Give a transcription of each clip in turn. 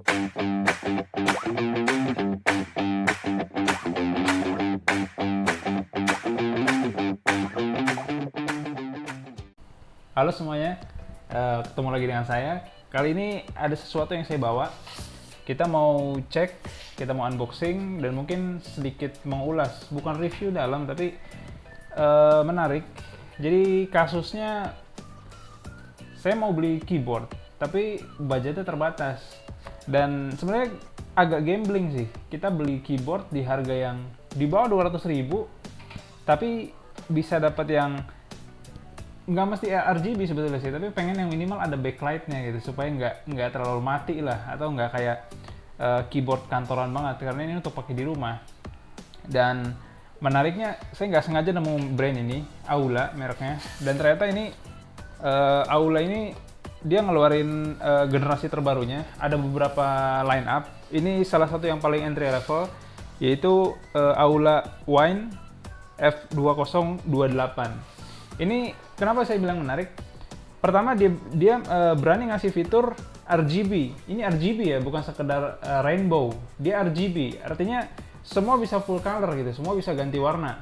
Halo semuanya, ketemu lagi dengan saya. Kali ini ada sesuatu yang saya bawa. Kita mau cek, kita mau unboxing, dan mungkin sedikit mengulas. Bukan review dalam, tapi menarik. Jadi kasusnya, saya mau beli keyboard, tapi budgetnya terbatas. Dan sebenarnya agak gambling sih. Kita beli keyboard di harga yang di bawah 200.000, tapi bisa dapat yang nggak mesti RGB sebetulnya sih, tapi pengen yang minimal ada backlightnya gitu, supaya nggak terlalu mati lah, atau nggak kayak keyboard kantoran banget, karena ini untuk pakai di rumah. Dan menariknya, saya nggak sengaja nemu brand ini, Aula mereknya, dan ternyata ini Aula ini dia ngeluarin generasi terbarunya. Ada beberapa line up. Ini salah satu yang paling entry level, yaitu Aula Wine F2028. Ini kenapa saya bilang menarik? Pertama, dia berani ngasih fitur RGB. Ini RGB ya, bukan sekedar rainbow. Dia RGB, artinya semua bisa full color gitu, semua bisa ganti warna.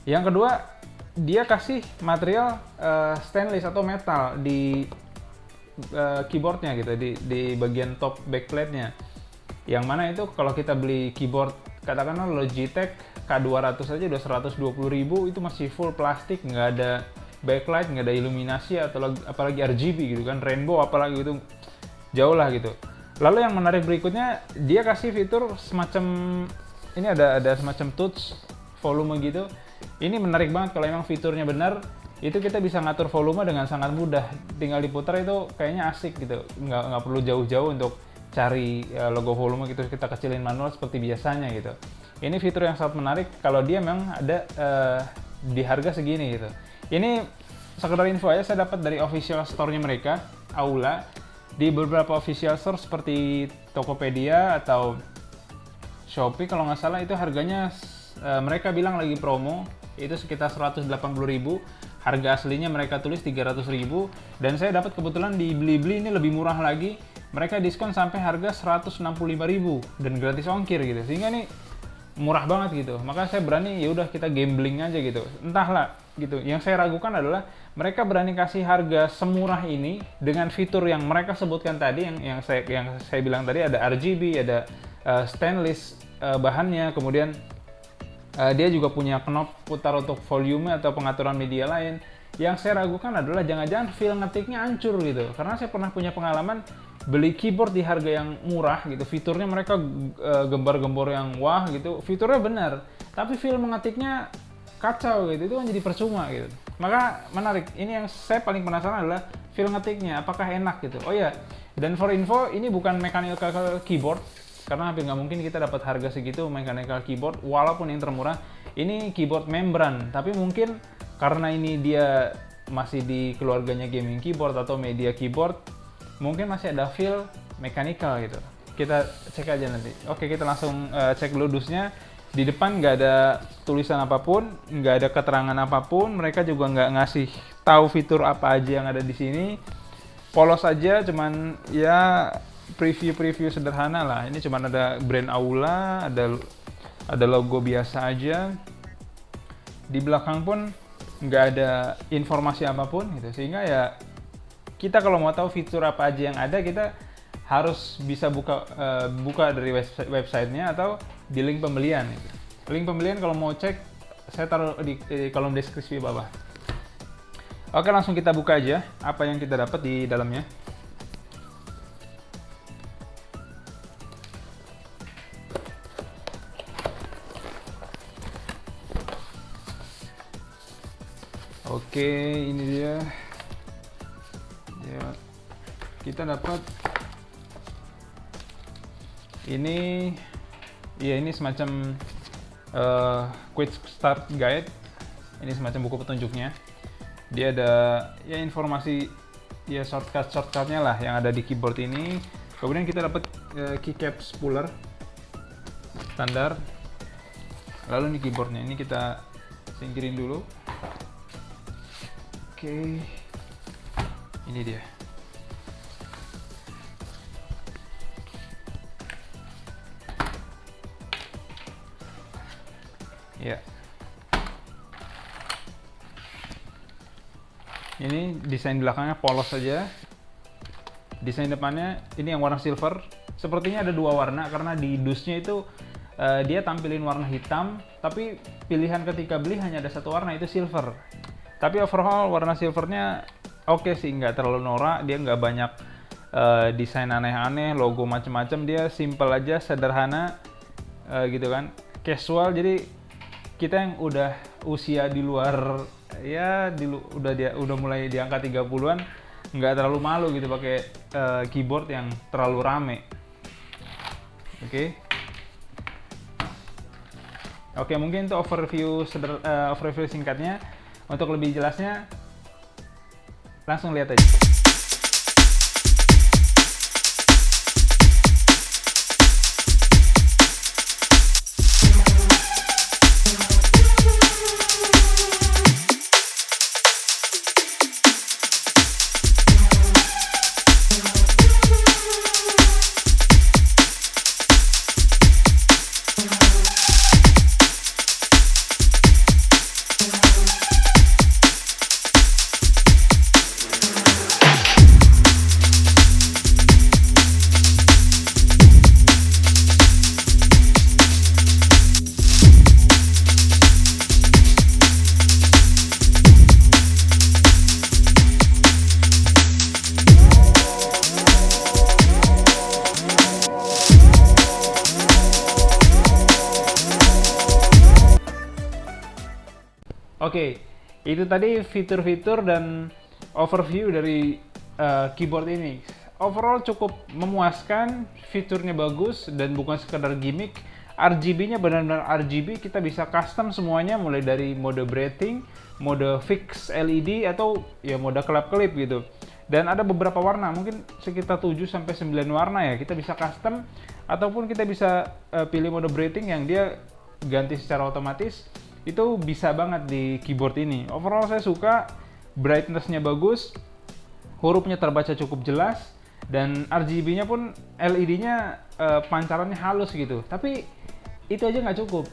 Yang kedua, dia kasih material stainless atau metal di keyboardnya gitu, di bagian top backplate-nya. Yang mana itu kalau kita beli keyboard katakanlah Logitech K200 aja udah 120.000, itu masih full plastik, nggak ada backlight, nggak ada iluminasi, atau apalagi RGB gitu kan, rainbow apalagi, itu jauh lah gitu. Lalu yang menarik berikutnya, dia kasih fitur semacam ini, ada semacam touch volume gitu. Ini menarik banget. Kalau emang fiturnya benar, itu kita bisa ngatur volume dengan sangat mudah, tinggal diputar. Itu kayaknya asik gitu, nggak perlu jauh-jauh untuk cari logo volume gitu, kita kecilin manual seperti biasanya gitu. Ini fitur yang sangat menarik kalau dia memang ada di harga segini gitu. Ini sekedar info aja, saya dapat dari official store-nya mereka, Aula. Di beberapa official store seperti Tokopedia atau Shopee kalau nggak salah, itu harganya mereka bilang lagi promo, itu sekitar 180.000. Harga aslinya mereka tulis 300.000, dan saya dapat kebetulan di Blibli ini lebih murah lagi. Mereka diskon sampai harga 165.000 dan gratis ongkir gitu. Sehingga ini murah banget gitu. Maka saya berani, ya udah kita gambling aja gitu. Entahlah gitu. Yang saya ragukan adalah mereka berani kasih harga semurah ini dengan fitur yang mereka sebutkan tadi, yang saya bilang tadi, ada RGB, ada stainless bahannya, kemudian dia juga punya knob putar untuk volume atau pengaturan media lain. Yang saya ragukan adalah jangan-jangan feel ngetiknya hancur gitu. Karena saya pernah punya pengalaman beli keyboard di harga yang murah gitu, fiturnya mereka gembar-gembor yang wah gitu, fiturnya benar, tapi feel mengetiknya kacau gitu, itu kan jadi percuma gitu. Maka menarik, ini yang saya paling penasaran adalah feel ngetiknya, apakah enak gitu. Oh ya, dan for info, ini bukan mechanical keyboard, karena hampir nggak mungkin kita dapat harga segitu mechanical keyboard, walaupun yang termurah. Ini keyboard membran, tapi mungkin karena ini dia masih di keluarganya gaming keyboard atau media keyboard, mungkin masih ada feel mechanical gitu. Kita cek aja nanti. Oke, kita langsung cek dulu dusnya. Di depan nggak ada tulisan apapun, nggak ada keterangan apapun. Mereka juga nggak ngasih tahu fitur apa aja yang ada di sini. Polos aja, cuman ya preview sederhana lah. Ini cuman ada brand Aula, ada logo biasa aja. Di belakang pun nggak ada informasi apapun gitu. Sehingga ya kita kalau mau tahu fitur apa aja yang ada, kita harus bisa buka dari websitenya atau di link pembelian. Link pembelian kalau mau cek, saya taruh di kolom deskripsi bawah. Oke, langsung kita buka aja apa yang kita dapat di dalamnya. Oke, ini dia. Ya, kita dapat ini, ya ini semacam quick start guide. Ini semacam buku petunjuknya. Dia ada ya informasi, ya shortcutnya lah yang ada di keyboard ini. Kemudian kita dapat keycap spooler standar. Lalu ini keyboardnya, ini kita singkirin dulu. Oke, ini dia. Ya. Ini desain belakangnya polos saja. Desain depannya ini yang warna silver. Sepertinya ada dua warna karena di dusnya itu dia tampilin warna hitam, tapi pilihan ketika beli hanya ada satu warna, itu silver. Tapi overall warna silvernya oke sih, nggak terlalu norak, dia nggak banyak desain aneh-aneh, logo macem-macem, dia simple aja, sederhana gitu kan, casual. Jadi kita yang udah usia di luar ya udah mulai di angka 30-an nggak terlalu malu gitu pakai keyboard yang terlalu rame. Oke, mungkin itu overview singkatnya. Untuk lebih jelasnya langsung lihat aja. Oke, itu tadi fitur-fitur dan overview dari keyboard ini. Overall cukup memuaskan, fiturnya bagus dan bukan sekedar gimmick. RGB-nya benar-benar RGB, kita bisa custom semuanya mulai dari mode breathing, mode fix LED atau ya mode kelap-kelip gitu. Dan ada beberapa warna, mungkin sekitar 7-9 warna ya, kita bisa custom ataupun kita bisa pilih mode breathing yang dia ganti secara otomatis. Itu bisa banget di keyboard ini. Overall saya suka, brightness-nya bagus, hurufnya terbaca cukup jelas, dan RGB-nya pun LED-nya pancarannya halus gitu. Tapi itu aja nggak cukup,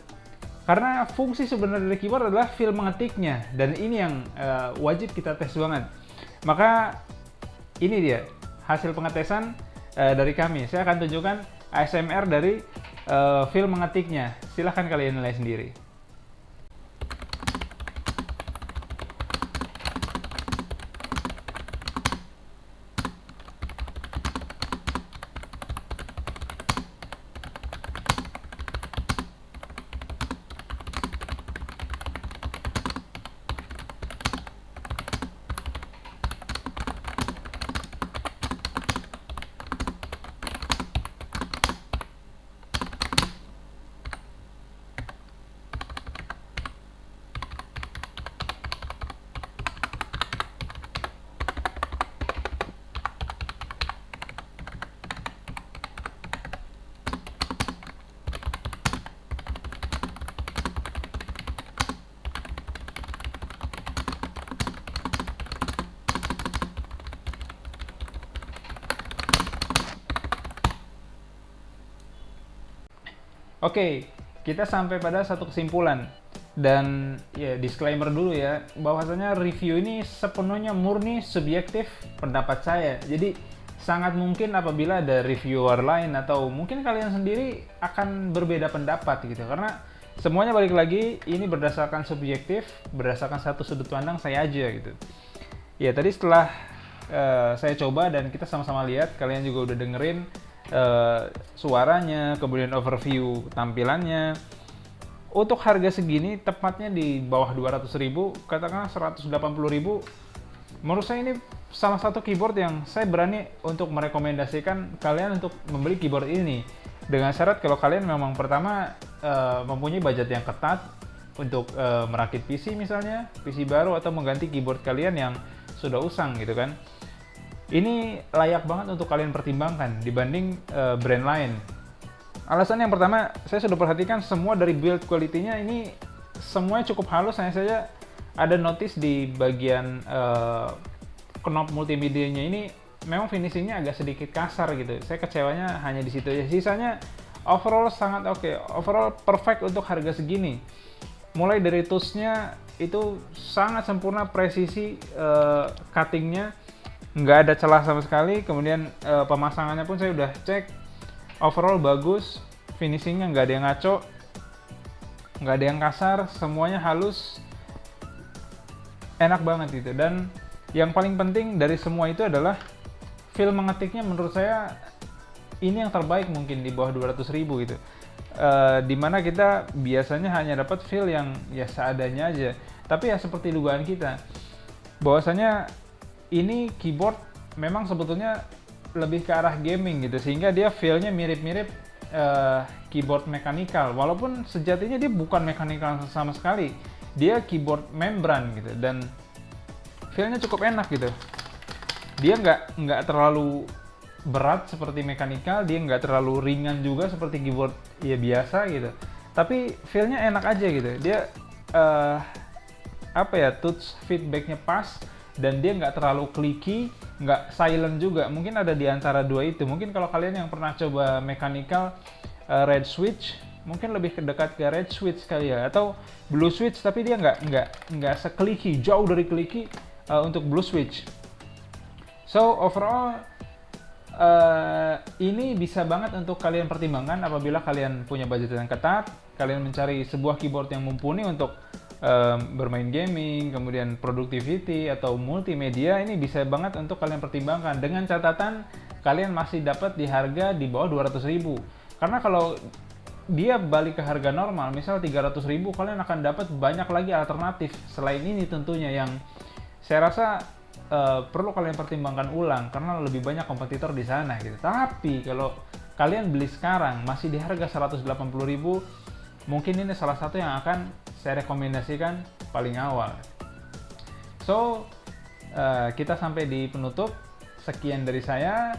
karena fungsi sebenarnya dari keyboard adalah feel mengetiknya, dan ini yang wajib kita tes banget. Maka ini dia hasil pengetesan dari kami. Saya akan tunjukkan ASMR dari feel mengetiknya. Silahkan kalian nilai sendiri. Oke, kita sampai pada satu kesimpulan. Dan ya disclaimer dulu ya, bahwasanya review ini sepenuhnya murni subjektif pendapat saya. Jadi sangat mungkin apabila ada reviewer lain atau mungkin kalian sendiri akan berbeda pendapat gitu. Karena semuanya balik lagi ini berdasarkan subjektif, berdasarkan satu sudut pandang saya aja gitu. Ya tadi setelah saya coba dan kita sama-sama lihat, kalian juga udah dengerin suaranya, kemudian overview tampilannya. Untuk harga segini, tepatnya di bawah 200.000, katakanlah 180.000, menurut saya ini salah satu keyboard yang saya berani untuk merekomendasikan kalian untuk membeli keyboard ini. Dengan syarat kalau kalian memang pertama mempunyai budget yang ketat untuk merakit PC misalnya, PC baru atau mengganti keyboard kalian yang sudah usang gitu kan. Ini layak banget untuk kalian pertimbangkan dibanding brand lain. Alasan yang pertama, saya sudah perhatikan semua dari build quality-nya ini semuanya cukup halus. Hanya saja ada notice di bagian knob multimedianya ini memang finishingnya agak sedikit kasar gitu. Saya kecewanya hanya di situ aja. Sisanya overall sangat oke. Overall perfect untuk harga segini. mulai dari tools-nya itu sangat sempurna, presisi cutting-nya nggak ada celah sama sekali. Kemudian pemasangannya pun saya udah cek, overall bagus, finishingnya nggak ada yang ngaco, nggak ada yang kasar, semuanya halus, enak banget gitu. Dan yang paling penting dari semua itu adalah feel mengetiknya, menurut saya ini yang terbaik mungkin di bawah 200.000 gitu. Dimana kita biasanya hanya dapat feel yang ya seadanya aja, tapi ya seperti dugaan kita bahwasanya ini keyboard memang sebetulnya lebih ke arah gaming gitu, sehingga dia feel-nya mirip-mirip keyboard mechanical, walaupun sejatinya dia bukan mechanical sama sekali, dia keyboard membran gitu, dan feel-nya cukup enak gitu. Dia nggak terlalu berat seperti mechanical, dia nggak terlalu ringan juga seperti keyboard ya biasa gitu, tapi feel-nya enak aja gitu. Dia touch feedback-nya pas, dan dia nggak terlalu clicky, nggak silent juga. Mungkin ada di antara dua itu. Mungkin kalau kalian yang pernah coba mechanical red switch, mungkin lebih dekat ke red switch kali ya, atau blue switch, tapi dia nggak se-clicky, jauh dari clicky untuk blue switch. So overall ini bisa banget untuk kalian pertimbangkan apabila kalian punya budget yang ketat, kalian mencari sebuah keyboard yang mumpuni untuk bermain gaming, kemudian productivity atau multimedia. Ini bisa banget untuk kalian pertimbangkan, dengan catatan kalian masih dapat di harga di bawah 200.000. Karena kalau dia balik ke harga normal, misal 300.000, kalian akan dapat banyak lagi alternatif selain ini tentunya, yang saya rasa perlu kalian pertimbangkan ulang karena lebih banyak kompetitor di sana gitu. Tapi kalau kalian beli sekarang masih di harga 180.000, mungkin ini salah satu yang akan saya rekomendasikan paling awal. So kita sampai di penutup. Sekian dari saya,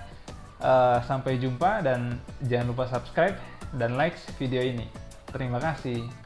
sampai jumpa, dan jangan lupa subscribe dan like video ini. Terima kasih.